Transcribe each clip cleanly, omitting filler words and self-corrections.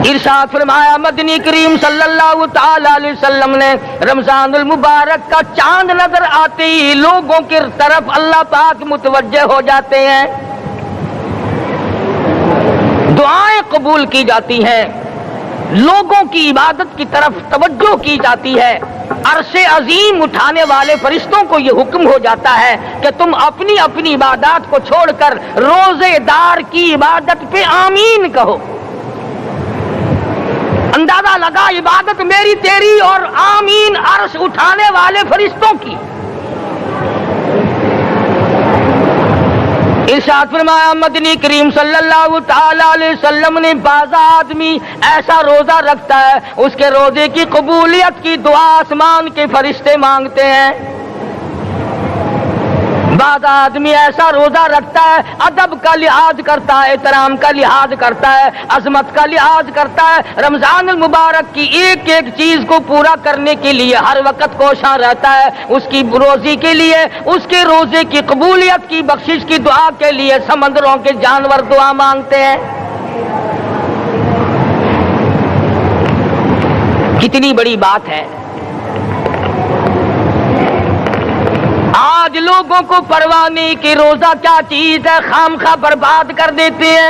ارشاد فرمایا مدنی کریم صلی اللہ تعالی علیہ وسلم نے رمضان المبارک کا چاند نظر آتے ہی لوگوں کی طرف اللہ پاک متوجہ ہو جاتے ہیں، دعائیں قبول کی جاتی ہیں، لوگوں کی عبادت کی طرف توجہ کی جاتی ہے۔ عرش عظیم اٹھانے والے فرشتوں کو یہ حکم ہو جاتا ہے کہ تم اپنی اپنی عبادات کو چھوڑ کر روزے دار کی عبادت پہ آمین کہو۔ اندازہ لگا عبادت میری تیری اور آمین عرش اٹھانے والے فرشتوں کی۔ ارشاد فرمایا مدنی کریم صلی اللہ تعالی علیہ وسلم نے بعض آدمی ایسا روزہ رکھتا ہے اس کے روزے کی قبولیت کی دعا آسمان کے فرشتے مانگتے ہیں۔ بعض آدمی ایسا روزہ رکھتا ہے ادب کا لحاظ کرتا ہے، احترام کا لحاظ کرتا ہے، عظمت کا لحاظ کرتا ہے، رمضان المبارک کی ایک ایک چیز کو پورا کرنے کے لیے ہر وقت کوشاں رہتا ہے، اس کی روزی کے لیے، اس کے روزے کی قبولیت کی بخشش کی دعا کے لیے سمندروں کے جانور دعا مانگتے ہیں۔ کتنی بڑی بات ہے، آج لوگوں کو پرواہ نہیں کہ روزہ کیا چیز ہے، خام خواہ برباد کر دیتے ہیں۔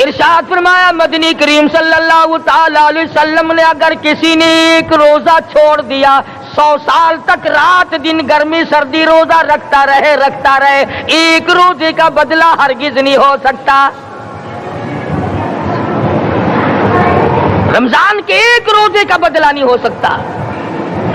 ارشاد فرمایا مدنی کریم صلی اللہ تعالی علیہ وسلم نے اگر کسی نے ایک روزہ چھوڑ دیا 100 سال تک رات دن گرمی سردی روزہ رکھتا رہے ایک روزے کا بدلہ ہرگز نہیں ہو سکتا۔ رمضان کے ایک روزے کا بدلہ نہیں ہو سکتا۔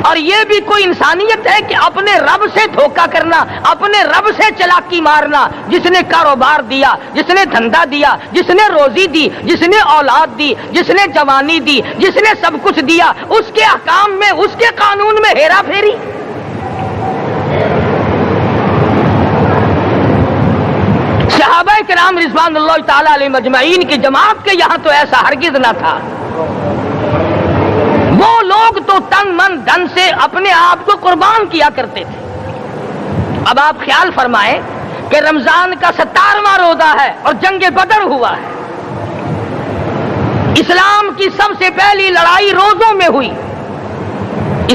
اور یہ بھی کوئی انسانیت ہے کہ اپنے رب سے دھوکہ کرنا، اپنے رب سے چلاکی مارنا؟ جس نے کاروبار دیا، جس نے دھندا دیا، جس نے روزی دی، جس نے اولاد دی، جس نے جوانی دی، جس نے سب کچھ دیا، اس کے احکام میں، اس کے قانون میں ہیرا پھیری۔ صحابہ کرام رضوان اللہ تعالی علیہ مجمعین کی جماعت کے یہاں تو ایسا ہرگز نہ تھا۔ وہ لوگ تو تن من دھن سے اپنے آپ کو قربان کیا کرتے تھے۔ اب آپ خیال فرمائیں کہ رمضان کا 17واں روزہ ہے اور جنگ بدر ہوا ہے۔ اسلام کی سب سے پہلی لڑائی روزوں میں ہوئی،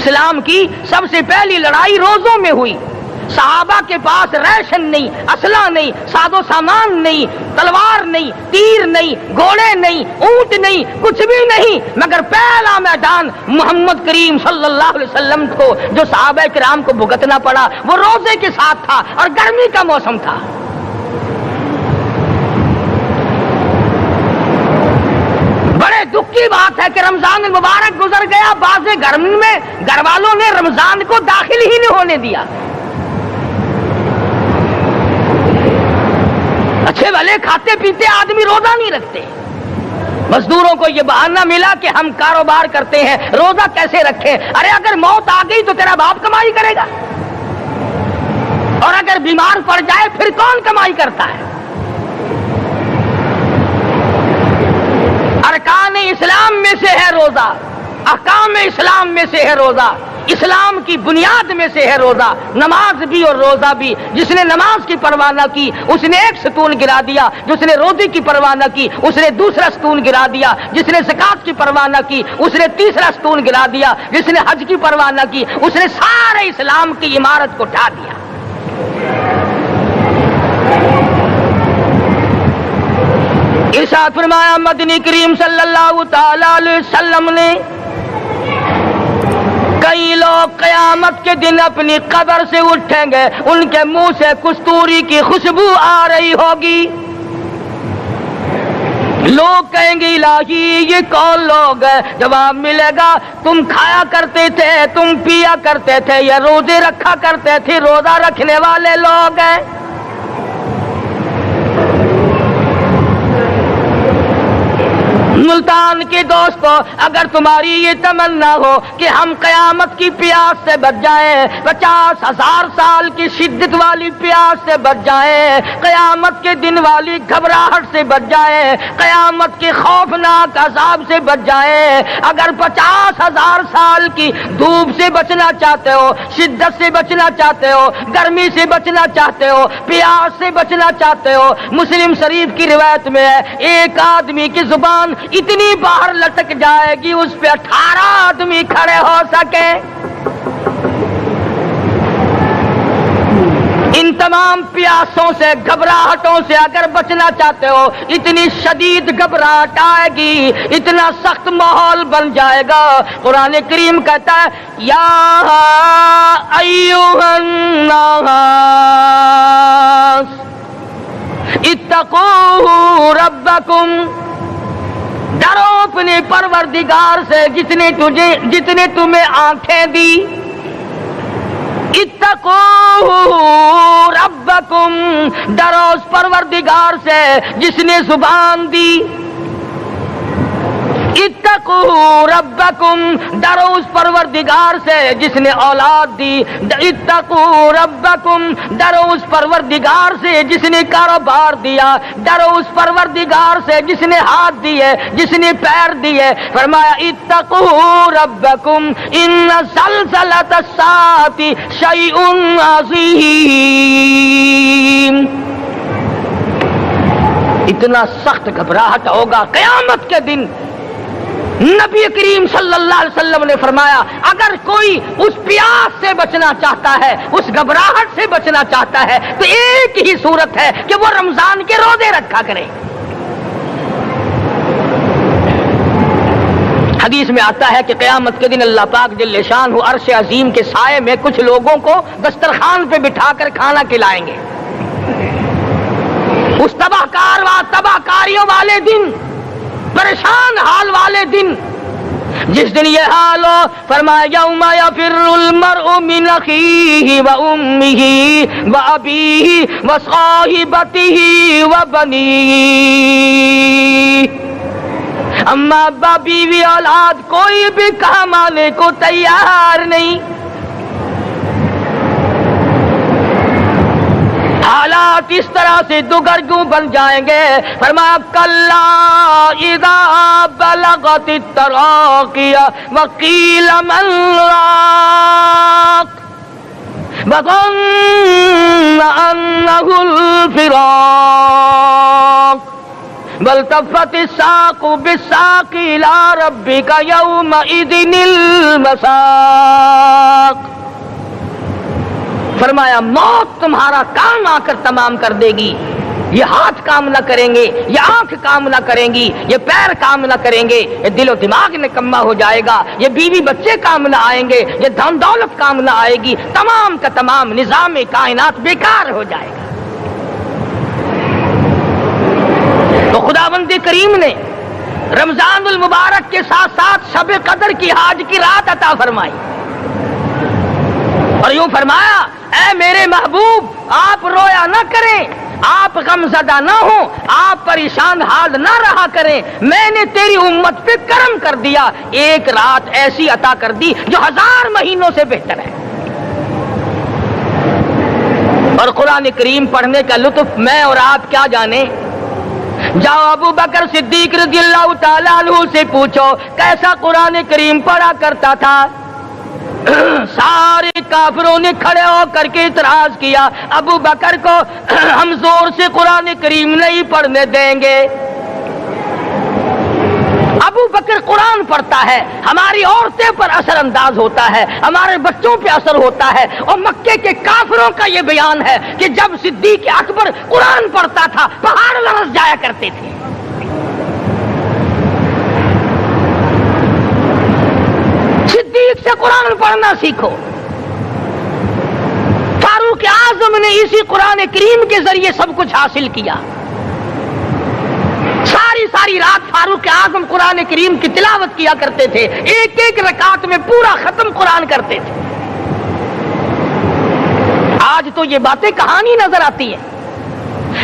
اسلام کی سب سے پہلی لڑائی روزوں میں ہوئی۔ صحابہ کے پاس ریشن نہیں، اسلحہ نہیں، ساز و سامان نہیں، تلوار نہیں، تیر نہیں، گھوڑے نہیں، اونٹ نہیں، کچھ بھی نہیں، مگر پہلا میدان محمد کریم صلی اللہ علیہ وسلم کو جو صحابہ کرام کو بھگتنا پڑا وہ روزے کے ساتھ تھا اور گرمی کا موسم تھا۔ بڑے دکھ کی بات ہے کہ رمضان المبارک گزر گیا، بعض گھر میں گھر والوں نے رمضان کو داخل ہی نہیں ہونے دیا۔ اچھے بھلے کھاتے پیتے آدمی روزہ نہیں رکھتے، مزدوروں کو یہ بہانہ ملا کہ ہم کاروبار کرتے ہیں، روزہ کیسے رکھیں؟ ارے اگر موت آ گئی تو تیرا باپ کمائی کرے گا، اور اگر بیمار پڑ جائے پھر کون کمائی کرتا ہے؟ ارکان اسلام میں سے ہے روزہ، احکام اسلام میں سے ہے روزہ، اسلام کی بنیاد میں سے ہے روزہ، نماز بھی اور روزہ بھی۔ جس نے نماز کی پرواہ نہ کی اس نے ایک ستون گرا دیا، جس نے روزے کی پرواہ نہ کی اس نے دوسرا ستون گرا دیا، جس نے زکات کی پرواہ نہ کی اس نے تیسرا ستون گرا دیا، جس نے حج کی پرواہ نہ کی اس نے سارے اسلام کی عمارت کو ڈھا دیا۔ ارشاد فرمایا مدنی کریم صلی اللہ تعالی علیہ وسلم نے کئی لوگ قیامت کے دن اپنی قبر سے اٹھیں گے، ان کے منہ سے کستوری کی خوشبو آ رہی ہوگی۔ لوگ کہیں گے الہی یہ کون لوگ ہیں؟ جواب ملے گا تم کھایا کرتے تھے، تم پیا کرتے تھے، یا روزے رکھا کرتے تھے، روزہ رکھنے والے لوگ ہیں۔ ملتان کے دوستو، اگر تمہاری یہ تمنا ہو کہ ہم قیامت کی پیاس سے بچ جائیں، 50,000 سال کی شدت والی پیاس سے بچ جائیں، قیامت کے دن والی گھبراہٹ سے بچ جائیں، قیامت کے خوفناک عذاب سے بچ جائیں، اگر 50,000 سال کی دھوپ سے بچنا چاہتے ہو، شدت سے بچنا چاہتے ہو، گرمی سے بچنا چاہتے ہو، پیاس سے بچنا چاہتے ہو، مسلم شریف کی روایت میں ہے ایک آدمی کی زبان اتنی باہر لٹک جائے گی اس پہ 18 آدمی کھڑے ہو سکے۔ ان تمام پیاسوں سے، گھبراہٹوں سے اگر بچنا چاہتے ہو، اتنی شدید گھبراہٹ آئے گی، اتنا سخت ماحول بن جائے گا۔ قرآن کریم کہتا ہے یا ایھا الناس اتقوا ربکم، ڈرو اپنے پروردگار سے جتنے تمہیں آنکھیں دی، اتقوا ربکم، ڈرو اس پروردگار سے جس نے زبان دی، اتقوا ربکم، ڈرو اس پروردگار سے جس نے اولاد دی، اتقوا ربکم، ڈرو اس پروردگار سے جس نے کاروبار دیا، ڈرو اس پروردگار سے جس نے ہاتھ دیے، جس نے پیر دیے۔ فرمایا اتقوا ربکم ان زلزلۃ الساعۃ شیء عظیم، اتنا سخت گھبراہٹ ہوگا قیامت کے دن۔ نبی کریم صلی اللہ علیہ وسلم نے فرمایا اگر کوئی اس پیاس سے بچنا چاہتا ہے، اس گھبراہٹ سے بچنا چاہتا ہے، تو ایک ہی صورت ہے کہ وہ رمضان کے روزے رکھا کرے۔ حدیث میں آتا ہے کہ قیامت کے دن اللہ پاک جل شانہ عرش عظیم کے سائے میں کچھ لوگوں کو دسترخوان پہ بٹھا کر کھانا کھلائیں گے۔ اس تباہ کاریوں والے دن، پریشان حال والے دن، جس دن یہ حال ہو، فرمایا یوم یفر المرء من اخیہ وامہ وابیہ وصاحبتہ وبنیہ، اما ابا بیوی اولاد کوئی بھی کام آنے کو تیار نہیں۔ حالات اس طرح سے دگرگوں بن جائیں گے۔ فرمایا کلا اذا بلغت التراقی وقیل من راق وظن انہ الفراق والتفت الساق بالساق الى ربک یومئذ المساق۔ فرمایا موت تمہارا کام آ کر تمام کر دے گی، یہ ہاتھ کام نہ کریں گے، یہ آنکھ کام نہ کریں گی، یہ پیر کام نہ کریں گے، یہ دل و دماغ نکما ہو جائے گا، یہ بیوی بچے کام نہ آئیں گے، یہ دھن دولت کام نہ آئے گی، تمام کا تمام نظام کائنات بیکار ہو جائے گا۔ تو خداوند کریم نے رمضان المبارک کے ساتھ ساتھ شب قدر کی حاج کی رات عطا فرمائی اور یوں فرمایا اے میرے محبوب آپ رویا نہ کریں، آپ غم زدہ نہ ہوں، آپ پریشان حال نہ رہا کریں، میں نے تیری امت پہ کرم کر دیا، ایک رات ایسی عطا کر دی جو 1000 مہینوں سے بہتر ہے۔ اور قرآن کریم پڑھنے کا لطف میں اور آپ کیا جانے۔ جاؤ ابو بکر صدیق رضی اللہ تعالیٰ عنہ سے پوچھو کیسا قرآن کریم پڑھا کرتا تھا۔ سارے کافروں نے کھڑے ہو کر کے اعتراض کیا ابو بکر کو ہم زور سے قرآن کریم نہیں پڑھنے دیں گے۔ ابو بکر قرآن پڑھتا ہے، ہماری عورتیں پر اثر انداز ہوتا ہے، ہمارے بچوں پہ اثر ہوتا ہے، اور مکے کے کافروں کا یہ بیان ہے کہ جب صدیق اکبر قرآن پڑھتا تھا پہاڑ لرز جایا کرتے تھے۔ صدیق سے قرآن پڑھنا سیکھو۔ فاروق اعظم نے اسی قرآن کریم کے ذریعے سب کچھ حاصل کیا۔ ساری رات فاروق اعظم قرآن کریم کی تلاوت کیا کرتے تھے، ایک ایک رکعت میں پورا ختم قرآن کرتے تھے۔ آج تو یہ باتیں کہانی نظر آتی ہیں۔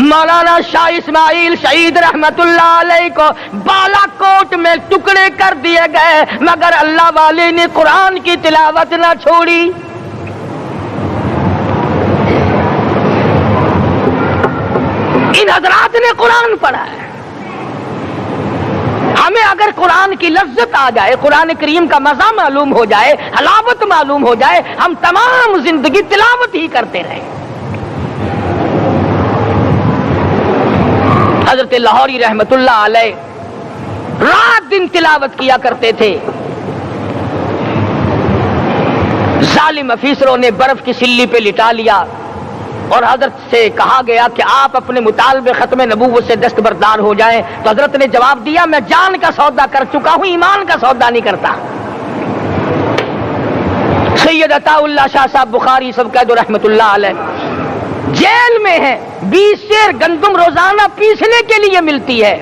مولانا شاہ اسماعیل شہید رحمت اللہ علیہ کو بالا کوٹ میں ٹکڑے کر دیے گئے، مگر اللہ والے نے قرآن کی تلاوت نہ چھوڑی۔ ان حضرات نے قرآن پڑھا ہے۔ ہمیں اگر قرآن کی لذت آ جائے، قرآن کریم کا مزہ معلوم ہو جائے، حلاوت معلوم ہو جائے، ہم تمام زندگی تلاوت ہی کرتے رہیں۔ حضرت لاہوری رحمت اللہ علیہ رات دن تلاوت کیا کرتے تھے۔ ظالم افیسروں نے برف کی سلی پہ لٹا لیا اور حضرت سے کہا گیا کہ آپ اپنے مطالبے ختم نبوت سے دستبردار ہو جائیں، تو حضرت نے جواب دیا میں جان کا سودا کر چکا ہوں، ایمان کا سودا نہیں کرتا۔ سید عطا اللہ شاہ صاحب بخاری سب قید رحمت اللہ علیہ جیل میں ہیں، 20 سیر گندم روزانہ پیسنے کے لیے ملتی ہے،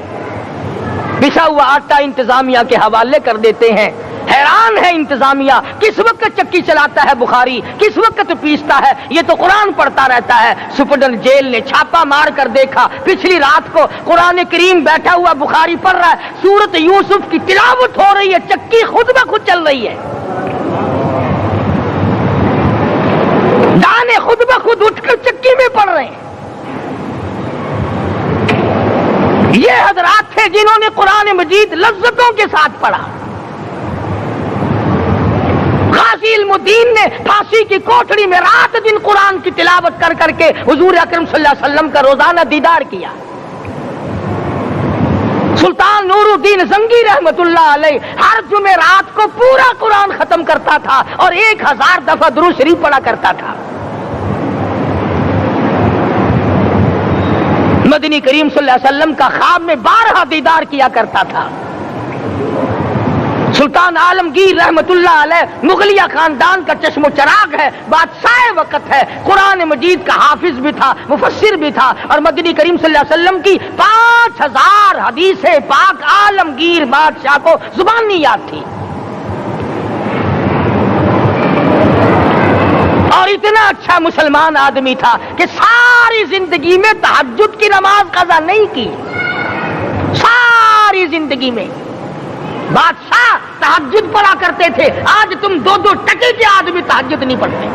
پسا ہوا آٹا انتظامیہ کے حوالے کر دیتے ہیں۔ حیران ہے انتظامیہ، کس وقت چکی چلاتا ہے بخاری، کس وقت پیستا ہے، یہ تو قرآن پڑھتا رہتا ہے۔ سپرڈنٹ جیل نے چھاپا مار کر دیکھا، پچھلی رات کو قرآن کریم بیٹھا ہوا بخاری پڑھ رہا ہے، سورت یوسف کی تلاوت ہو رہی ہے، چکی خود بخود چل رہی ہے، دانے خود بخود اٹھ کر چکی میں پڑھ رہے ہیں۔ یہ حضرات تھے جنہوں نے قرآن مجید لذتوں کے ساتھ پڑھا۔ غازی علم الدین نے پھانسی کی کوٹڑی میں رات دن قرآن کی تلاوت کر کر کے حضور اکرم صلی اللہ علیہ وسلم کا روزانہ دیدار کیا۔ سلطان نور الدین زنگی رحمت اللہ علیہ ہر جمعرات کو پورا قرآن ختم کرتا تھا اور 1000 دفعہ درود شریف پڑھا کرتا تھا۔ مدنی کریم صلی اللہ علیہ وسلم کا خواب میں 12 دیدار کیا کرتا تھا۔ سلطان عالمگیر رحمت اللہ علیہ مغلیہ خاندان کا چشم و چراغ ہے، بادشاہ وقت ہے، قرآن مجید کا حافظ بھی تھا، مفسر بھی تھا، اور مدنی کریم صلی اللہ علیہ وسلم کی 5000 حدیث پاک عالمگیر بادشاہ کو زبانی یاد تھی۔ اور اتنا اچھا مسلمان آدمی تھا کہ ساری زندگی میں تہجد کی نماز قضا نہیں کی، ساری زندگی میں۔ بادشاہ تہجد پڑھا کرتے تھے، آج تم 2 ٹکے کے آدمی تہجد نہیں پڑھتے۔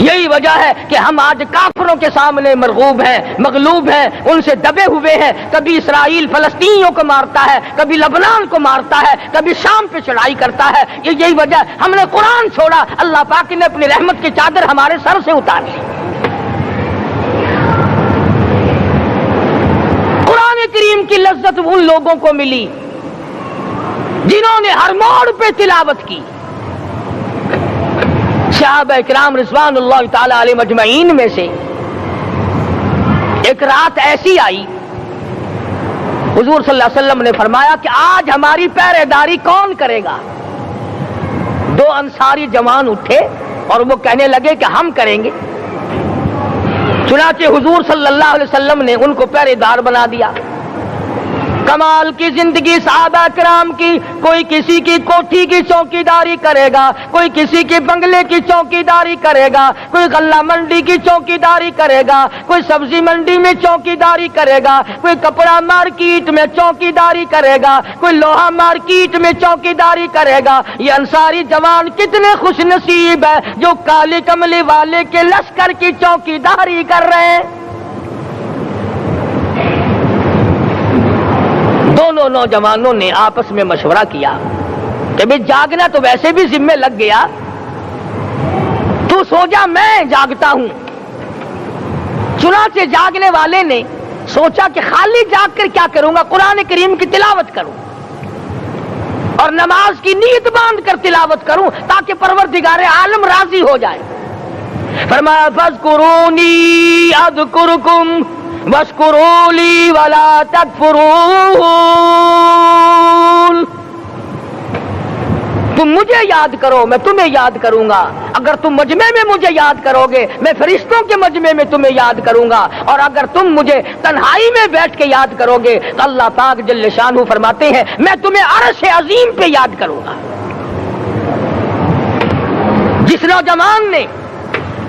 یہی وجہ ہے کہ ہم آج کافروں کے سامنے مرغوب ہیں، مغلوب ہیں، ان سے دبے ہوئے ہیں۔ کبھی اسرائیل فلسطینیوں کو مارتا ہے، کبھی لبنان کو مارتا ہے، کبھی شام پہ چڑھائی کرتا ہے۔ یہی وجہ ہم نے قرآن چھوڑا، اللہ پاک نے اپنی رحمت کی چادر ہمارے سر سے اتاری۔ کریم کی لذت ان لوگوں کو ملی جنہوں نے ہر موڑ پہ تلاوت کی۔ صحابہ کرام رضوان اللہ تعالی علیہ مجمعین میں سے ایک رات ایسی آئی، حضور صلی اللہ علیہ وسلم نے فرمایا کہ آج ہماری پہرے داری کون کرے گا؟ 2 انصاری جوان اٹھے اور وہ کہنے لگے کہ ہم کریں گے۔ چنانچہ حضور صلی اللہ علیہ وسلم نے ان کو پہرے دار بنا دیا۔ کمال کی زندگی صحابہ کرام کی، کوئی کسی کی کوٹھی کی چوکی داری کرے گا، کوئی کسی کے بنگلے کی چوکی داری کرے گا، کوئی غلہ منڈی کی چوکی داری کرے گا، کوئی سبزی منڈی میں چوکی داری کرے گا، کوئی کپڑا مارکیٹ میں چوکی داری کرے گا، کوئی لوہا مارکیٹ میں چوکی داری کرے گا۔ یہ انصاری جوان کتنے خوش نصیب ہے جو کالی کملی والے کے لشکر کی چوکی داری کر رہے ہیں۔ دونوں نوجوانوں نے آپس میں مشورہ کیا کہ بھئی جاگنا تو ویسے بھی ذمہ لگ گیا، تو سو جا میں جاگتا ہوں۔ چنانچہ جاگنے والے نے سوچا کہ خالی جاگ کر کیا کروں گا، قرآن کریم کی تلاوت کروں اور نماز کی نیت باندھ کر تلاوت کروں تاکہ پروردگار عالم راضی ہو جائے۔ فرمایا فاذکرونی اذکرکم واشکروا لی ولا تکفرون، تم مجھے یاد کرو میں تمہیں یاد کروں گا، اگر تم مجمع میں مجھے یاد کرو گے میں فرشتوں کے مجمع میں تمہیں یاد کروں گا، اور اگر تم مجھے تنہائی میں بیٹھ کے یاد کرو گے تو اللہ پاک جل شانہ فرماتے ہیں میں تمہیں عرش عظیم پہ یاد کروں گا۔ جس نوجوان نے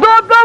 2-2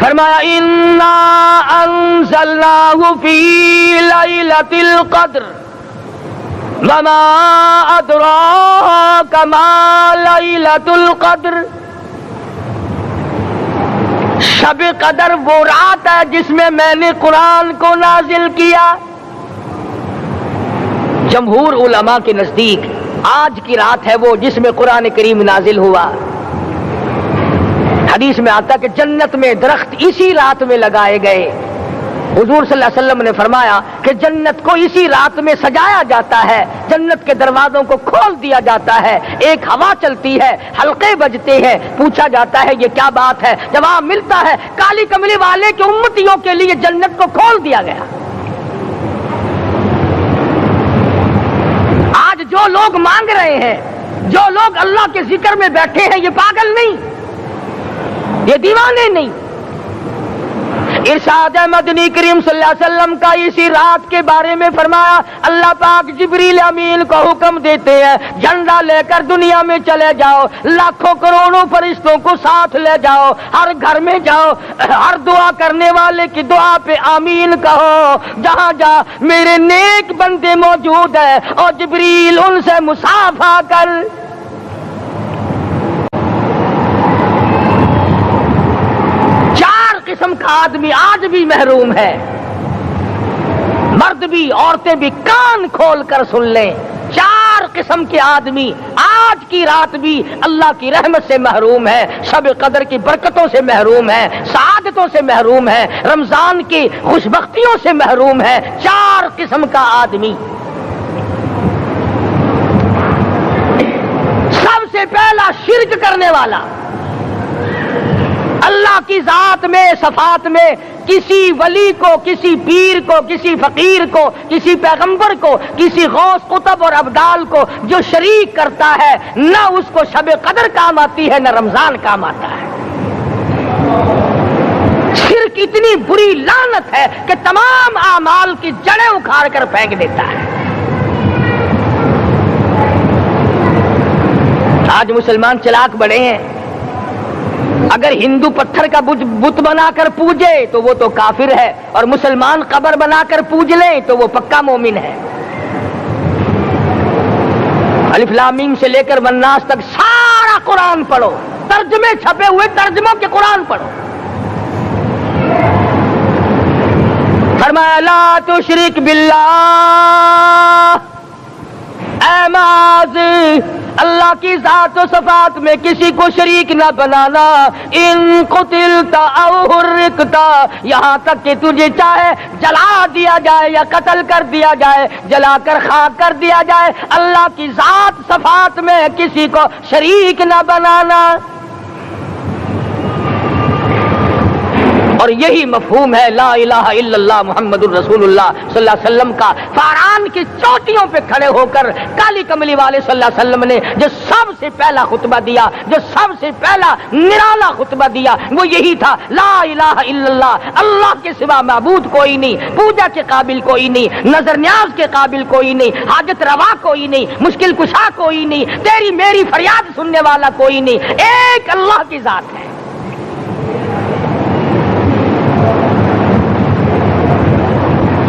فرمایا انا انزلناہ فی لیلۃ القدر وما ادراک ما لیلۃ القدر. شب قدر وہ رات ہے جس میں میں نے قرآن کو نازل کیا. جمہور علماء کے نزدیک آج کی رات ہے وہ جس میں قرآن کریم نازل ہوا. حدیث میں آتا کہ جنت میں درخت اسی رات میں لگائے گئے. حضور صلی اللہ علیہ وسلم نے فرمایا کہ جنت کو اسی رات میں سجایا جاتا ہے, جنت کے دروازوں کو کھول دیا جاتا ہے, ایک ہوا چلتی ہے, حلقے بجتے ہیں, پوچھا جاتا ہے یہ کیا بات ہے, جواب ملتا ہے کالی کملی والے کے امتیوں کے لیے جنت کو کھول دیا گیا. آج جو لوگ مانگ رہے ہیں, جو لوگ اللہ کے ذکر میں بیٹھے ہیں, یہ پاگل نہیں, یہ دیوانے نہیں. ارشاد مدنی کریم صلی اللہ علیہ وسلم کا اسی رات کے بارے میں فرمایا اللہ پاک جبریل امین کو حکم دیتے ہیں جھنڈا لے کر دنیا میں چلے جاؤ, لاکھوں کروڑوں فرشتوں کو ساتھ لے جاؤ, ہر گھر میں جاؤ, ہر دعا کرنے والے کی دعا پہ آمین کہو, جہاں جا میرے نیک بندے موجود ہیں اور جبریل ان سے مصافحہ کر. قسم کا آدمی آج بھی محروم ہے, مرد بھی عورتیں بھی کان کھول کر سن لیں. 4 قسم کے آدمی آج کی رات بھی اللہ کی رحمت سے محروم ہے, شب قدر کی برکتوں سے محروم ہے, سعادتوں سے محروم ہے, رمضان کی خوشبختیوں سے محروم ہے. 4 قسم کا آدمی. سب سے پہلا شرک کرنے والا, اللہ کی ذات میں صفات میں کسی ولی کو, کسی پیر کو, کسی فقیر کو, کسی پیغمبر کو, کسی غوث قطب اور ابدال کو جو شریک کرتا ہے, نہ اس کو شب قدر کام آتی ہے نہ رمضان کام آتا ہے. شرک اتنی بری لعنت ہے کہ تمام اعمال کی جڑیں اکھاڑ کر پھینک دیتا ہے. آج مسلمان چلاک بڑے ہیں, اگر ہندو پتھر کا بت بنا کر پوجے تو وہ تو کافر ہے, اور مسلمان قبر بنا کر پوج لیں تو وہ پکا مومن ہے. الف لام میم سے لے کر والناس تک سارا قرآن پڑھو, ترجمے چھپے ہوئے ترجموں کے قرآن پڑھو. فرمایا لا تشرک باللہ, اے معاذ اللہ کی ذات و صفات میں کسی کو شریک نہ بنانا. ان قتلت او حرقت, یہاں تک کہ تجھے چاہے جلا دیا جائے یا قتل کر دیا جائے, جلا کر خاک کر دیا جائے, اللہ کی ذات صفات میں کسی کو شریک نہ بنانا. اور یہی مفہوم ہے لا الہ الا اللہ محمد الرسول اللہ صلی اللہ علیہ وسلم کا. فاران کی چوٹیوں پہ کھڑے ہو کر کالی کملی والے صلی اللہ علیہ وسلم نے جو سب سے پہلا خطبہ دیا, جو سب سے پہلا نرالا خطبہ دیا, وہ یہی تھا لا الہ الا اللہ, اللہ کے سوا معبود کوئی نہیں, پوجا کے قابل کوئی نہیں, نظر نیاز کے قابل کوئی نہیں, حاجت روا کوئی نہیں, مشکل کشا کوئی نہیں, تیری میری فریاد سننے والا کوئی نہیں, ایک اللہ کی ذات ہے.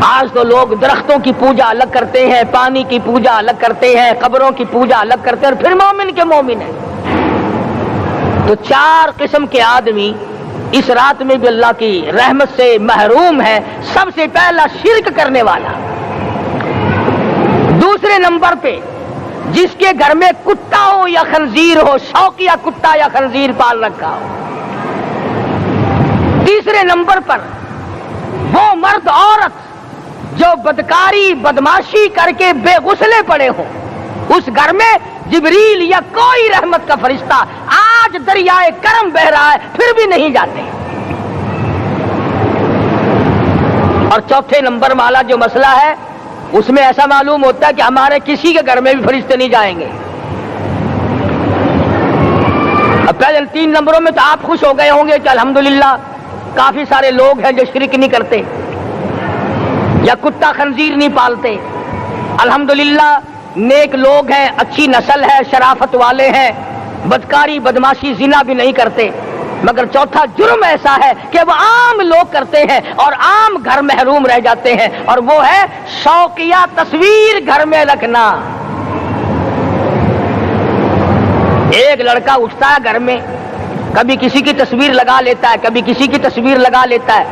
آج تو لوگ درختوں کی پوجا الگ کرتے ہیں, پانی کی پوجا الگ کرتے ہیں, قبروں کی پوجا الگ کرتے ہیں, اور پھر مومن کے مومن ہیں. تو 4 قسم کے آدمی اس رات میں بھی اللہ کی رحمت سے محروم ہے. سب سے پہلا شرک کرنے والا. دوسرے نمبر پہ جس کے گھر میں کتا ہو یا خنزیر ہو, شوقیہ کتا یا خنزیر پال رکھا ہو. تیسرے نمبر پر وہ مرد عورت جو بدکاری بدماشی کر کے بے غسلے پڑے ہوں, اس گھر میں جبریل یا کوئی رحمت کا فرشتہ آج دریائے کرم بہ رہا ہے پھر بھی نہیں جاتے. اور چوتھے نمبر والا جو مسئلہ ہے اس میں ایسا معلوم ہوتا ہے کہ ہمارے کسی کے گھر میں بھی فرشتے نہیں جائیں گے. اب پہلے 3 نمبروں میں تو آپ خوش ہو گئے ہوں گے کہ الحمدللہ کافی سارے لوگ ہیں جو شرک نہیں کرتے یا کتا خنزیر نہیں پالتے, الحمدللہ نیک لوگ ہیں, اچھی نسل ہے, شرافت والے ہیں, بدکاری بدماشی زنا بھی نہیں کرتے. مگر چوتھا جرم ایسا ہے کہ وہ عام لوگ کرتے ہیں اور عام گھر محروم رہ جاتے ہیں، اور وہ ہے شوقیہ تصویر گھر میں رکھنا۔ ایک لڑکا اٹھتا ہے گھر میں، کبھی کسی کی تصویر لگا لیتا ہے، کبھی کسی کی تصویر لگا لیتا ہے۔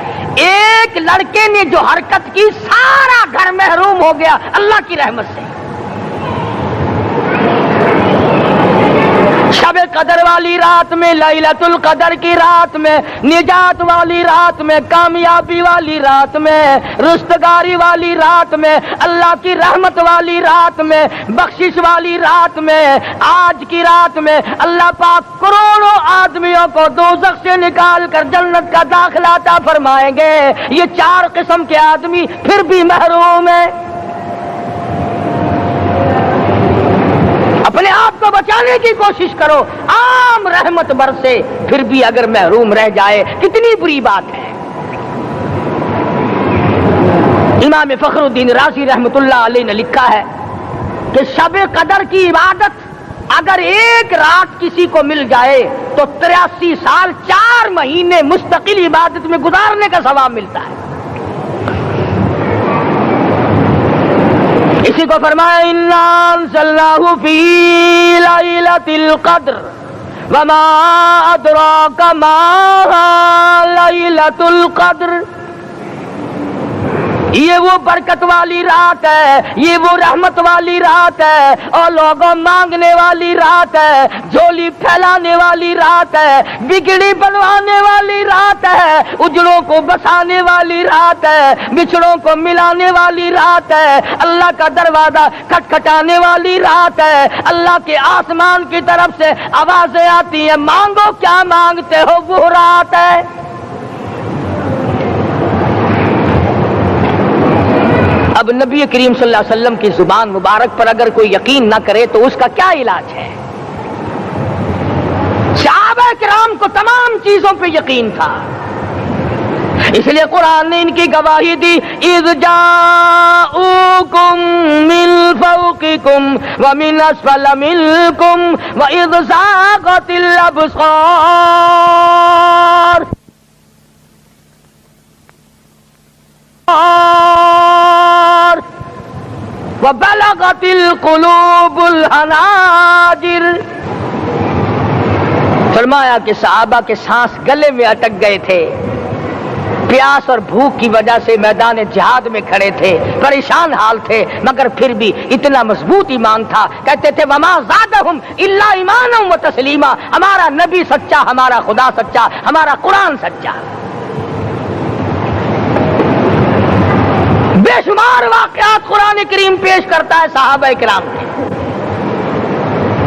ایک لڑکے نے جو حرکت کی، سارا گھر محروم ہو گیا اللہ کی رحمت سے۔ شب قدر والی رات میں، لیلۃ القدر کی رات میں، نجات والی رات میں، کامیابی والی رات میں، رستگاری والی رات میں، اللہ کی رحمت والی رات میں، بخشش والی رات میں، آج کی رات میں اللہ پاک کروڑوں آدمیوں کو دوزخ سے نکال کر جنت کا داخلہ عطا فرمائیں گے۔ یہ 4 قسم کے آدمی پھر بھی محروم ہیں۔ اپنے آپ کو بچانے کی کوشش کرو، عام رحمت برسے پھر بھی اگر محروم رہ جائے کتنی بری بات ہے۔ امام فخر الدین رازی رحمت اللہ علیہ نے لکھا ہے کہ شب قدر کی عبادت اگر ایک رات کسی کو مل جائے تو 83 سال 4 مہینے مستقل عبادت میں گزارنے کا ثواب ملتا ہے۔ اسی کو فرمایا اِنَّا أَنزَلْنَاهُ فِي لَيْلَةِ الْقَدْرِ وَمَا أَدْرَاكَ مَا لَيْلَةُ الْقَدْرِ۔ یہ وہ برکت والی رات ہے، یہ وہ رحمت والی رات ہے، اور لوگوں مانگنے والی رات ہے، جھولی پھیلانے والی رات ہے، بگڑی بنوانے والی رات ہے، اجڑوں کو بسانے والی رات ہے، بچھڑوں کو ملانے والی رات ہے، اللہ کا دروازہ کھٹکھٹانے والی رات ہے، اللہ کے آسمان کی طرف سے آوازیں آتی ہیں، مانگو کیا مانگتے ہو، وہ رات ہے۔ اب نبی کریم صلی اللہ علیہ وسلم کی زبان مبارک پر اگر کوئی یقین نہ کرے تو اس کا کیا علاج ہے؟ صحابہ کرام کو تمام چیزوں پہ یقین تھا، اس لیے قرآن نے ان کی گواہی دی، اذ جاءوکم من فوقکم ومن اسفل منکم واذ زاغت الابصار وَبَلَغَتِ الْقُلُوبُ الْحَنَاجِرَ۔ فرمایا کہ صحابہ کے سانس گلے میں اٹک گئے تھے، پیاس اور بھوک کی وجہ سے میدان جہاد میں کھڑے تھے، پریشان حال تھے، مگر پھر بھی اتنا مضبوط ایمان تھا، کہتے تھے وَمَا زَادَهُمْ إِلَّا إِيمَانًا وَتَسْلِيمًا، ہمارا نبی سچا، ہمارا خدا سچا، ہمارا قرآن سچا۔ بے شمار واقعات قرآن کریم پیش کرتا ہے صحابہ کرام کے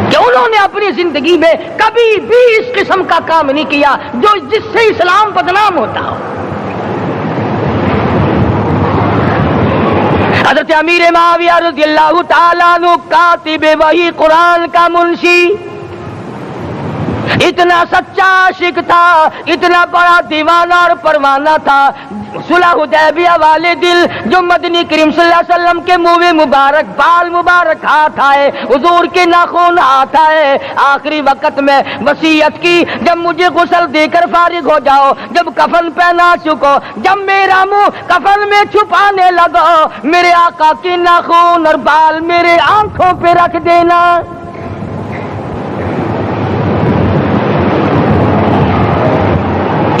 کہ انہوں نے اپنی زندگی میں کبھی بھی اس قسم کا کام نہیں کیا جو جس سے اسلام بدنام ہوتا ہو۔ حضرت امیر معاویہ رضی اللہ تعالیٰ عنہ کاتب وحی قرآن کا منشی، اتنا سچا عاشق تھا، اتنا بڑا دیوانہ اور پروانہ تھا، صلح حدیبیہ والے دل جو مدنی کریم صلی اللہ علیہ وسلم کے منہ مبارک، بال مبارک ہاتھ آئے، حضور کے ناخن ہاتھ آئے، آخری وقت میں وصیت کی جب مجھے غسل دے کر فارغ ہو جاؤ، جب کفن پہنا چکو، جب میرا منہ کفن میں چھپانے لگو، میرے آقا کے ناخن اور بال میرے آنکھوں پہ رکھ دینا۔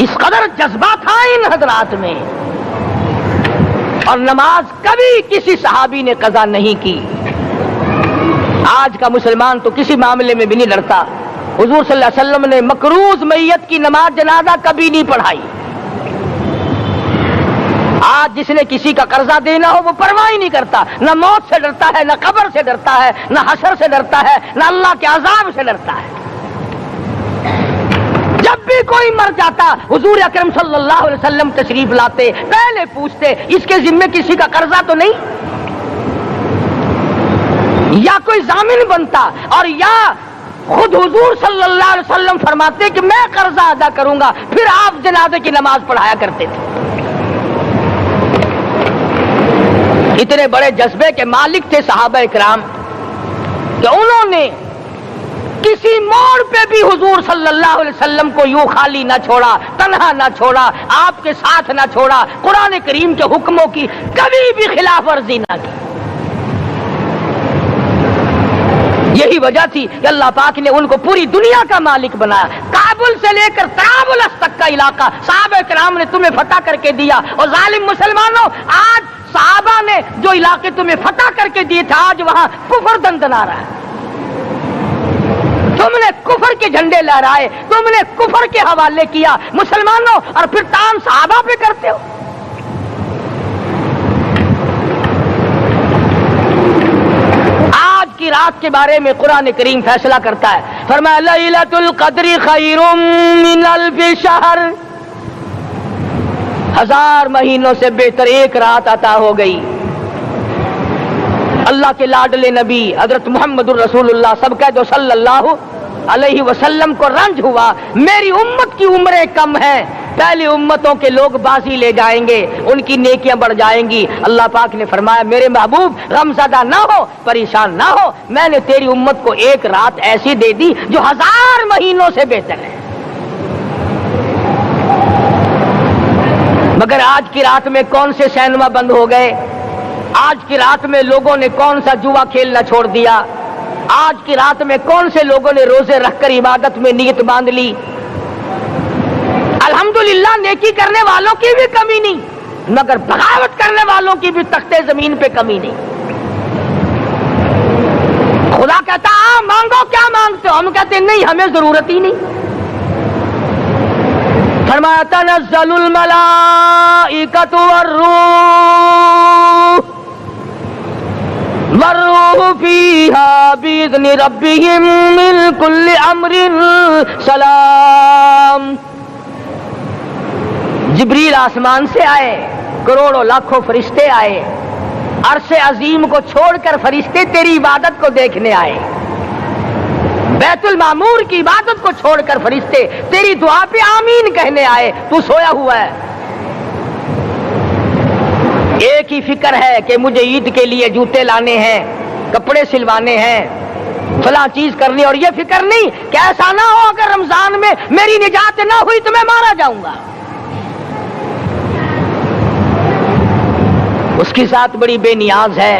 اس قدر جذبہ تھا ان حضرات میں، اور نماز کبھی کسی صحابی نے قضا نہیں کی۔ آج کا مسلمان تو کسی معاملے میں بھی نہیں ڈرتا، حضور صلی اللہ علیہ وسلم نے مقروض میت کی نماز جنازہ کبھی نہیں پڑھائی۔ آج جس نے کسی کا قرضہ دینا ہو وہ پرواہ ہی نہیں کرتا، نہ موت سے ڈرتا ہے، نہ قبر سے ڈرتا ہے، نہ حشر سے ڈرتا ہے، نہ اللہ کے عذاب سے ڈرتا ہے۔ جب بھی کوئی مر جاتا حضور اکرم صلی اللہ علیہ وسلم تشریف لاتے، پہلے پوچھتے اس کے ذمے کسی کا قرضہ تو نہیں، یا کوئی ضامن بنتا، اور یا خود حضور صلی اللہ علیہ وسلم فرماتے کہ میں قرضہ ادا کروں گا، پھر آپ جنازے کی نماز پڑھایا کرتے تھے۔ اتنے بڑے جذبے کے مالک تھے صحابہ کرام کہ انہوں نے کسی موڑ پہ بھی حضور صلی اللہ علیہ وسلم کو یوں خالی نہ چھوڑا، تنہا نہ چھوڑا، آپ کے ساتھ نہ چھوڑا، قرآن کریم کے حکموں کی کبھی بھی خلاف ورزی نہ کی۔ یہی وجہ تھی کہ اللہ پاک نے ان کو پوری دنیا کا مالک بنایا۔ کابل سے لے کر طرابلس تک کا علاقہ صحابہ کرام نے تمہیں فتح کر کے دیا، اور ظالم مسلمانوں آج صحابہ نے جو علاقے تمہیں فتح کر کے دیے تھے آج وہاں کفر دندنا رہا ہے۔ تم نے کفر کے جھنڈے لہرائے، تم نے کفر کے حوالے کیا مسلمانوں، اور پھر تان صحابہ پہ کرتے ہو۔ آج کی رات کے بارے میں قرآن کریم فیصلہ کرتا ہے، فرمایا لیلۃ القدر خیر من الف شہر، 1000 مہینوں سے بہتر ایک رات عطا ہو گئی۔ اللہ کے لاڈلے نبی حضرت محمد الرسول اللہ سب کہہ دو صلی اللہ علیہ وسلم کو رنج ہوا، میری امت کی عمریں کم ہیں، پہلی امتوں کے لوگ بازی لے جائیں گے، ان کی نیکیاں بڑھ جائیں گی۔ اللہ پاک نے فرمایا میرے محبوب غمزدہ نہ ہو، پریشان نہ ہو، میں نے تیری امت کو ایک رات ایسی دے دی جو 1000 مہینوں سے بہتر ہے۔ مگر آج کی رات میں کون سے سینما بند ہو گئے؟ آج کی رات میں لوگوں نے کون سا جوا کھیلنا چھوڑ دیا؟ آج کی رات میں کون سے لوگوں نے روزے رکھ کر عبادت میں نیت باندھ لی؟ الحمدللہ نیکی کرنے والوں کی بھی کمی نہیں، مگر بغاوت کرنے والوں کی بھی تختے زمین پہ کمی نہیں۔ خدا کہتا مانگو کیا مانگتے ہو؟ ہم کہتے نہیں ہمیں ضرورت ہی نہیں۔ فرمایا تنزل الملائکۃ والروح فیہا بإذن ربہم من کل امر سلام۔ جبریل آسمان سے آئے، کروڑوں لاکھوں فرشتے آئے، عرش عظیم کو چھوڑ کر فرشتے تیری عبادت کو دیکھنے آئے، بیت المعمور کی عبادت کو چھوڑ کر فرشتے تیری دعا پہ آمین کہنے آئے، تو سویا ہوا ہے۔ ایک ہی فکر ہے کہ مجھے عید کے لیے جوتے لانے ہیں، کپڑے سلوانے ہیں، فلاں چیز کرنی، اور یہ فکر نہیں کہ ایسا نہ ہو اگر رمضان میں میری نجات نہ ہوئی تو میں مارا جاؤں گا۔ اس کی ذات بڑی بے نیاز ہے،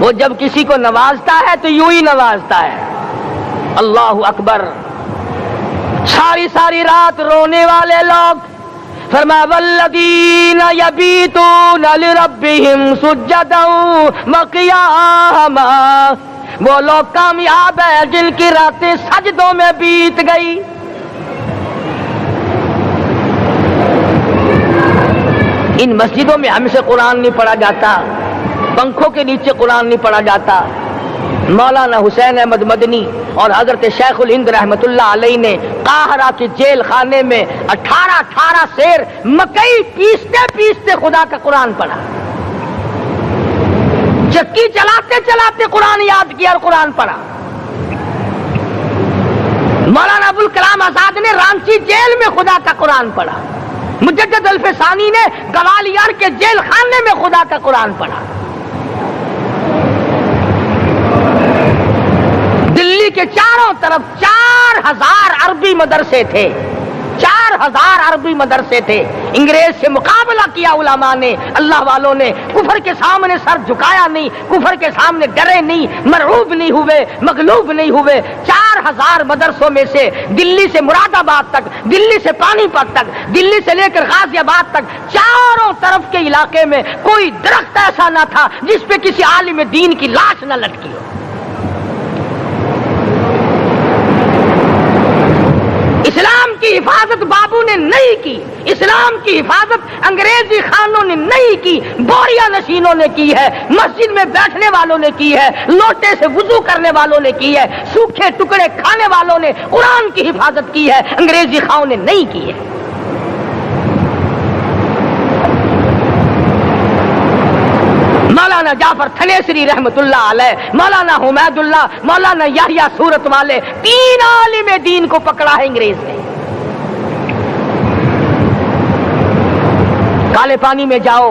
وہ جب کسی کو نوازتا ہے تو یوں ہی نوازتا ہے۔ اللہ اکبر۔ ساری ساری رات رونے والے لوگ، فرمایا والذین یبیتون لربہم سجدا وقیاما، وہ لوگ کامیاب ہیں جن کی راتیں سجدوں میں بیت گئی۔ ان مسجدوں میں ہم سے قرآن نہیں پڑھا جاتا، پنکھوں کے نیچے قرآن نہیں پڑھا جاتا۔ مولانا حسین احمد مدنی اور حضرت شیخ الہند رحمت اللہ علیہ نے قاہرہ کے جیل خانے میں 18 سیر مکئی پیستے پیستے خدا کا قرآن پڑھا۔ چکی چلاتے چلاتے قرآن یاد کیا اور قرآن پڑھا۔ مولانا ابوالکلام آزاد نے رانچی جیل میں خدا کا قرآن پڑھا۔ مجدد الفسانی نے گوالیار کے جیل خانے میں خدا کا قرآن پڑھا۔ دلی کے چاروں طرف 4000 عربی مدرسے تھے، 4000 عربی مدرسے تھے۔ انگریز سے مقابلہ کیا علماء نے، اللہ والوں نے، کفر کے سامنے سر جھکایا نہیں، کفر کے سامنے ڈرے نہیں، مرعوب نہیں ہوئے، مغلوب نہیں ہوئے۔ 4000 مدرسوں میں سے دلی سے مراد آباد تک، دلی سے پانی پت تک، دلی سے لے کر غازی آباد تک، چاروں طرف کے علاقے میں کوئی درخت ایسا نہ تھا جس پہ کسی عالم دین کی لاش نہ لٹکی ہو۔ اسلام کی حفاظت بابو نے نہیں کی، اسلام کی حفاظت انگریزی خانوں نے نہیں کی، بوریا نشینوں نے کی ہے، مسجد میں بیٹھنے والوں نے کی ہے، لوٹے سے وضو کرنے والوں نے کی ہے، سوکھے ٹکڑے کھانے والوں نے قرآن کی حفاظت کی ہے، انگریزی خانوں نے نہیں کی ہے۔ مولانا جعفر تھنیسری رحمت اللہ علیہ، مولانا حمید اللہ، مولانا یحییٰ صورت والے، 3 عالم دین کو پکڑا ہے انگریز نے۔ کالے پانی میں جاؤ،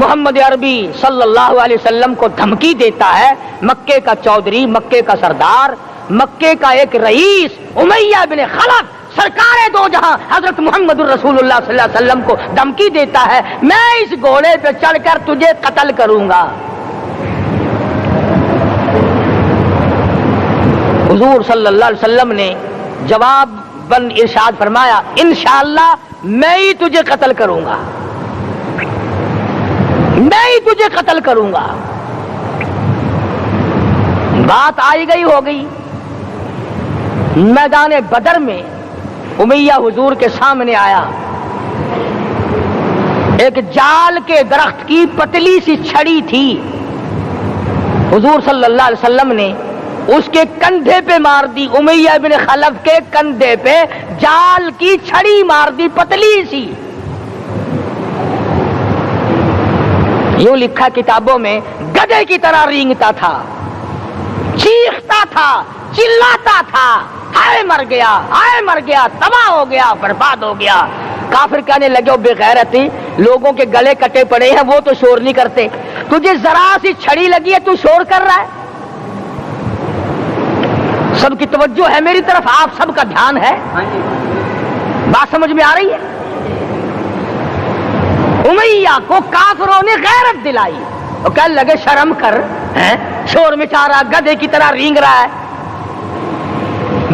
محمد عربی صلی اللہ علیہ وسلم کو دھمکی دیتا ہے، مکے کا چودھری، مکے کا سردار، مکے کا ایک رئیس امیہ بن خلف سرکار دو جہاں حضرت محمد الرسول اللہ صلی اللہ علیہ وسلم کو دھمکی دیتا ہے، میں اس گھوڑے پہ چڑھ کر تجھے قتل کروں گا۔ حضور صلی اللہ علیہ وسلم نے جواب بن ارشاد فرمایا، انشاءاللہ میں ہی تجھے قتل کروں گا، میں ہی تجھے قتل کروں گا۔ بات آئی گئی ہو گئی۔ میدان بدر میں امیہ حضور کے سامنے آیا، ایک جال کے درخت کی پتلی سی چھڑی تھی، حضور صلی اللہ علیہ وسلم نے اس کے کندھے پہ مار دی، امیہ بن خلف کے کندھے پہ جال کی چھڑی مار دی پتلی سی۔ یوں لکھا کتابوں میں، گدھے کی طرح رینگتا تھا، چیختا تھا، چلاتا تھا، ہائے مر گیا، ہائے مر گیا، تباہ ہو گیا، برباد ہو گیا۔ کافر کہنے لگے، بے غیرتی، لوگوں کے گلے کٹے پڑے ہیں، وہ تو شور نہیں کرتے، تجھے ذرا سی چھڑی لگی ہے تو شور کر رہا ہے۔ سب کی توجہ ہے میری طرف، آپ سب کا دھیان ہے، بات سمجھ میں آ رہی ہے؟ امیہ کو کافروں نے غیرت دلائی، وہ کہنے لگے شرم کر، شور مچا رہا، گدھے کی طرح رینگ رہا ہے،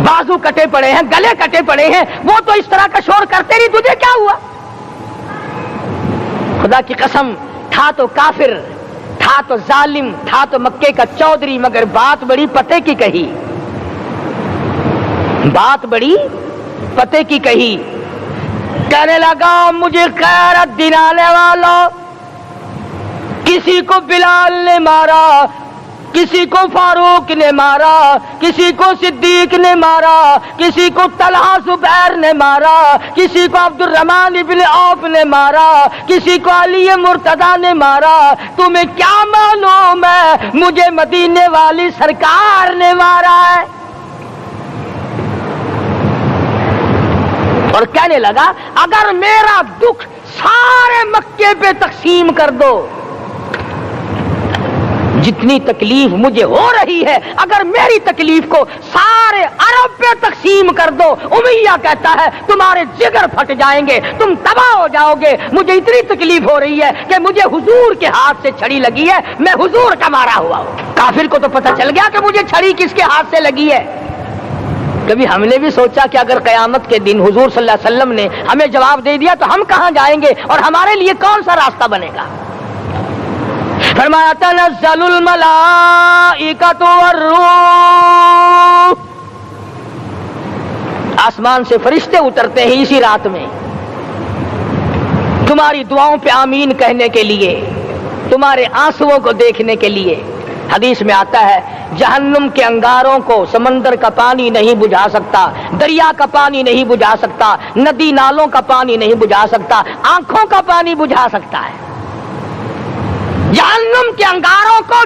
بازو کٹے پڑے ہیں، گلے کٹے پڑے ہیں، وہ تو اس طرح کا شور کرتے نہیں، تجھے کیا ہوا؟ خدا کی قسم، تھا تو کافر، تھا تو ظالم، تھا تو مکے کا چودھری، مگر بات بڑی پتے کی کہی، بات بڑی پتے کی کہی۔ کہنے لگا، مجھے غیرت دلانے والوں، کسی کو بلال نے مارا، کسی کو فاروق نے مارا، کسی کو صدیق نے مارا، کسی کو طلحہ زبیر نے مارا، کسی کو عبد الرحمن ابن عوف نے مارا، کسی کو علی مرتضی نے مارا، تمہیں کیا معلوم ہے مجھے مدینے والی سرکار نے مارا ہے؟ اور کہنے لگا، اگر میرا دکھ سارے مکے پہ تقسیم کر دو، جتنی تکلیف مجھے ہو رہی ہے اگر میری تکلیف کو سارے عرب پہ تقسیم کر دو، امیہ کہتا ہے تمہارے جگر پھٹ جائیں گے، تم تباہ ہو جاؤ گے، مجھے اتنی تکلیف ہو رہی ہے کہ مجھے حضور کے ہاتھ سے چھڑی لگی ہے، میں حضور کا مارا ہوا ہوں۔ کافر کو تو پتہ چل گیا کہ مجھے چھڑی کس کے ہاتھ سے لگی ہے۔ کبھی ہم نے بھی سوچا کہ اگر قیامت کے دن حضور صلی اللہ علیہ وسلم نے ہمیں جواب دے دیا تو ہم کہاں جائیں گے اور ہمارے لیے کون سا راستہ بنے گا؟ فرمایا، تنزل الملائکۃ والروح، آسمان سے فرشتے اترتے ہیں اسی رات میں، تمہاری دعاؤں پہ آمین کہنے کے لیے، تمہارے آنسوؤں کو دیکھنے کے لیے۔ حدیث میں آتا ہے، جہنم کے انگاروں کو سمندر کا پانی نہیں بجھا سکتا، دریا کا پانی نہیں بجھا سکتا، ندی نالوں کا پانی نہیں بجھا سکتا، آنکھوں کا پانی بجھا سکتا ہے۔ جہنم کے انگاروں کو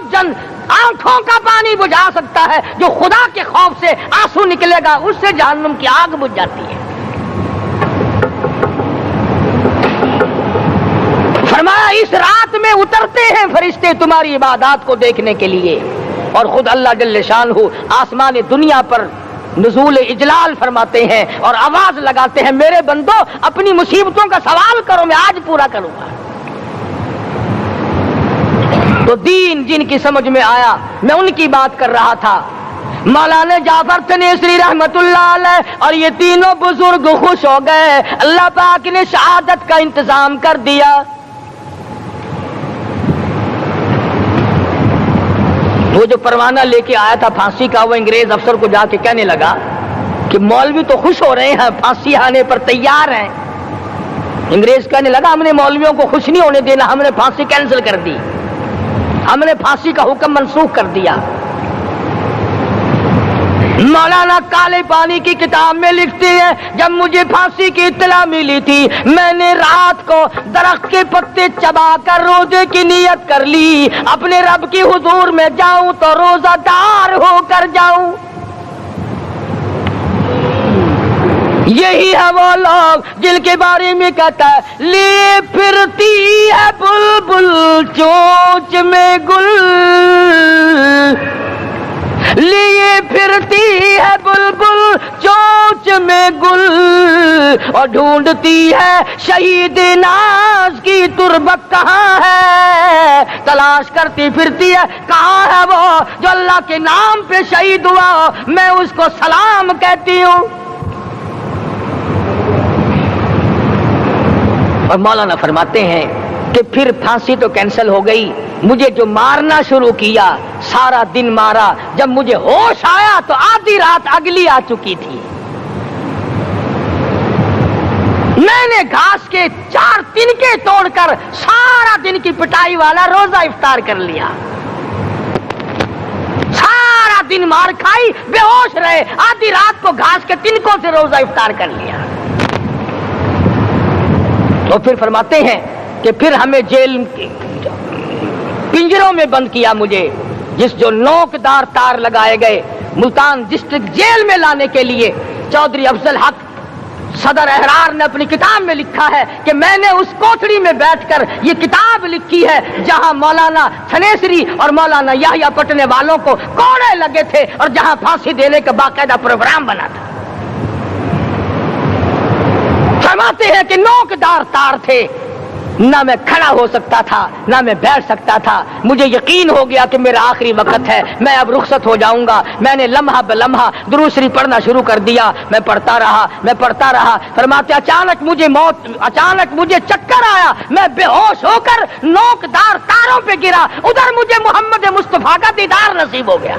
آنکھوں کا پانی بجھا سکتا ہے، جو خدا کے خوف سے آنسو نکلے گا اس سے جہنم کی آگ بجھ جاتی ہے۔ فرمایا، اس رات میں اترتے ہیں فرشتے تمہاری عبادات کو دیکھنے کے لیے، اور خود اللہ جل شانہ آسمان دنیا پر نزول اجلال فرماتے ہیں اور آواز لگاتے ہیں، میرے بندو اپنی مصیبتوں کا سوال کرو، میں آج پورا کروں گا۔ تو دین جن کی سمجھ میں آیا، میں ان کی بات کر رہا تھا۔ مولانا جعفر تنیسری رحمت اللہ علیہ اور یہ تینوں بزرگ خوش ہو گئے، اللہ پاک نے شہادت کا انتظام کر دیا۔ وہ جو پروانہ لے کے آیا تھا پھانسی کا، وہ انگریز افسر کو جا کے کہنے لگا کہ مولوی تو خوش ہو رہے ہیں، پھانسی آنے پر تیار ہیں۔ انگریز کہنے لگا، ہم نے مولویوں کو خوش نہیں ہونے دینا، ہم نے پھانسی کینسل کر دی، ہم نے پھانسی کا حکم منسوخ کر دیا۔ مولانا کالے پانی کی کتاب میں لکھتے ہیں، جب مجھے پھانسی کی اطلاع ملی تھی میں نے رات کو درخت کے پتے چبا کر روزے کی نیت کر لی، اپنے رب کی حضور میں جاؤں تو روزہ دار ہو کر جاؤں۔ یہی ہے وہ لوگ جن کے بارے میں کہتا ہے، لے پھرتی ہے بلبل چونچ میں گل لیے پھرتی ہے بلبل چونچ میں گل اور ڈھونڈتی ہے شہید ناز کی تربت کہاں ہے تلاش کرتی پھرتی ہے کہاں ہے وہ جو اللہ کے نام پہ شہید ہوا میں اس کو سلام کہتی ہوں اور مولانا فرماتے ہیں کہ پھر پھانسی تو کینسل ہو گئی مجھے جو مارنا شروع کیا سارا دن مارا جب مجھے ہوش آیا تو آدھی رات اگلی آ چکی تھی میں نے گھاس کے 4 تنکے توڑ کر سارا دن کی پٹائی والا روزہ افطار کر لیا سارا دن مار کھائی بے ہوش رہے آدھی رات کو گھاس کے تنکوں سے روزہ افطار کر لیا تو پھر فرماتے ہیں کہ پھر ہمیں جیل پنجروں میں بند کیا مجھے جس جو نوکدار تار لگائے گئے ملتان ڈسٹرکٹ جیل میں لانے کے لیے چودھری افضل حق صدر احرار نے اپنی کتاب میں لکھا ہے کہ میں نے اس کوٹڑی میں بیٹھ کر یہ کتاب لکھی ہے جہاں مولانا تھنیسری اور مولانا یحییٰ پٹنے والوں کو کوڑے لگے تھے اور جہاں پھانسی دینے کا باقاعدہ پروگرام بنا تھا فرماتے ہیں کہ نوکدار تار تھے نہ میں کھڑا ہو سکتا تھا نہ میں بیٹھ سکتا تھا مجھے یقین ہو گیا کہ میرا آخری وقت ہے میں اب رخصت ہو جاؤں گا میں نے لمحہ بلمحہ درود شریف پڑھنا شروع کر دیا میں پڑھتا رہا فرماتے اچانک مجھے چکر آیا میں بے ہوش ہو کر نوکدار تاروں پہ گرا ادھر مجھے محمد مصطفیٰ کا دیدار نصیب ہو گیا